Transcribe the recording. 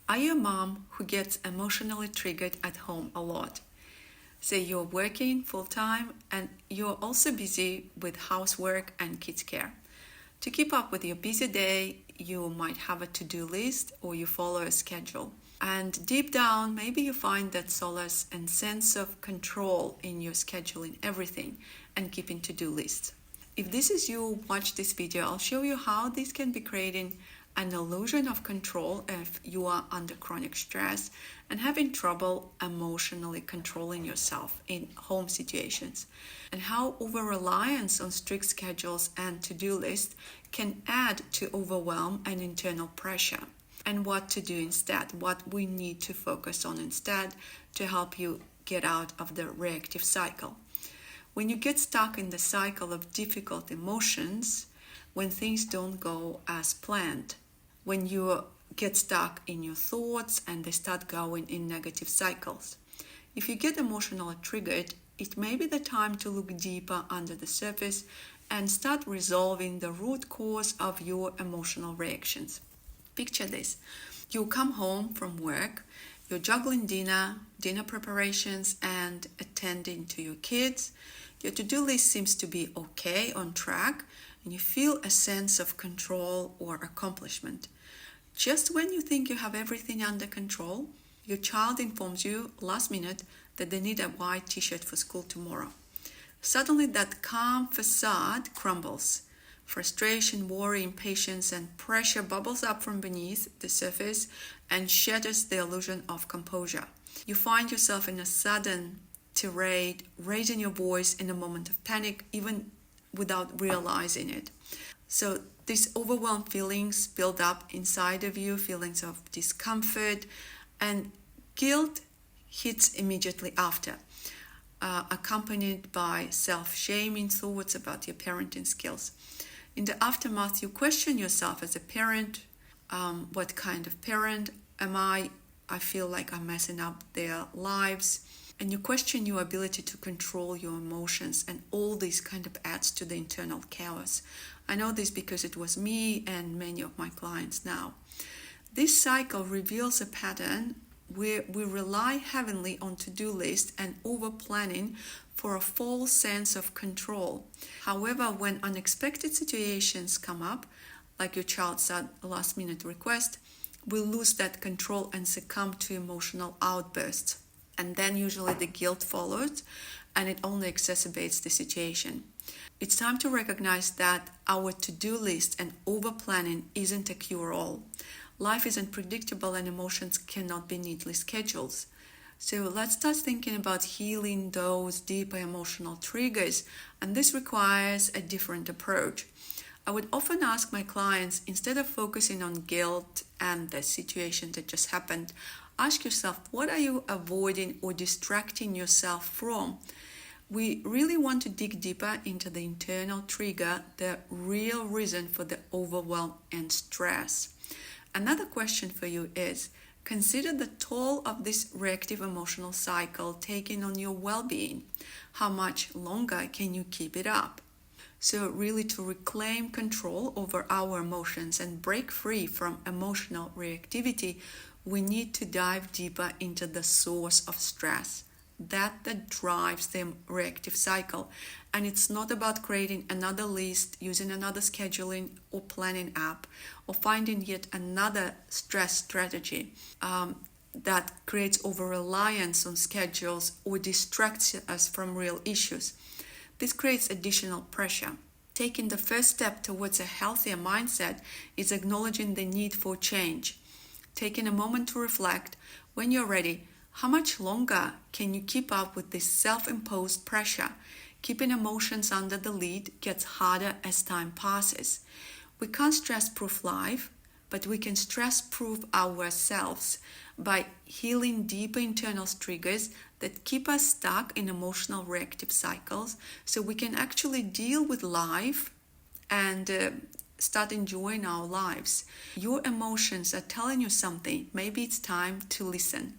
Are you a mom who gets emotionally triggered at home a lot? Say you're working full-time and you're also busy with housework and kids care. To keep up with your busy day, you might have a to-do list or you follow a schedule. And deep down, maybe you find that solace and sense of control in your scheduling everything and keeping to-do lists. If this is you, watch this video. I'll show you how this can be creating an illusion of control if you are under chronic stress and having trouble emotionally controlling yourself in home situations, and how over-reliance on strict schedules and to-do lists can add to overwhelm and internal pressure, and what to do instead, what we need to focus on instead to help you get out of the reactive cycle. When you get stuck in the cycle of difficult emotions, when things don't go as planned, when you get stuck in your thoughts and they start going in negative cycles. If you get emotionally triggered, it may be the time to look deeper under the surface and start resolving the root cause of your emotional reactions. Picture this. You come home from work, you're juggling dinner preparations and attending to your kids. Your to-do list seems to be okay, on track, and you feel a sense of control or accomplishment. Just when you think you have everything under control, your child informs you last minute that they need a white t-shirt for school tomorrow. Suddenly that calm facade crumbles. Frustration, worry, impatience, and pressure bubbles up from beneath the surface and shatters the illusion of composure. You find yourself in a sudden tirade, raising your voice in a moment of panic, even without realizing it. So these overwhelmed feelings build up inside of you, feelings of discomfort, and guilt hits immediately after, accompanied by self-shaming thoughts about your parenting skills. In the aftermath, you question yourself as a parent. What kind of parent am I? I feel like I'm messing up their lives. And you question your ability to control your emotions, and all this kind of adds to the internal chaos. I know this because it was me and many of my clients now. This cycle reveals a pattern where we rely heavily on to-do lists and over-planning for a false sense of control. However, when unexpected situations come up, like your child's last-minute request, we lose that control and succumb to emotional outbursts. And then usually the guilt follows, and it only exacerbates the situation. It's time to recognize that our to-do list and over-planning isn't a cure-all. Life isn't predictable and emotions cannot be neatly scheduled. So let's start thinking about healing those deeper emotional triggers, and this requires a different approach. I would often ask my clients, instead of focusing on guilt and the situation that just happened, ask yourself, what are you avoiding or distracting yourself from? We really want to dig deeper into the internal trigger, the real reason for the overwhelm and stress. Another question for you is, consider the toll of this reactive emotional cycle taking on your well-being. How much longer can you keep it up? So really, to reclaim control over our emotions and break free from emotional reactivity, we need to dive deeper into the source of stress that drives the reactive cycle. And it's not about creating another list, using another scheduling or planning app, or finding yet another stress strategy that creates over-reliance on schedules or distracts us from real issues. This creates additional pressure. Taking the first step towards a healthier mindset is acknowledging the need for change. Taking a moment to reflect, when you're ready, how much longer can you keep up with this self-imposed pressure? Keeping emotions under the lid gets harder as time passes. We can't stress-proof life, but we can stress-proof ourselves by healing deeper internal triggers that keep us stuck in emotional reactive cycles, so we can actually deal with life and start enjoying our lives. Your emotions are telling you something. Maybe it's time to listen.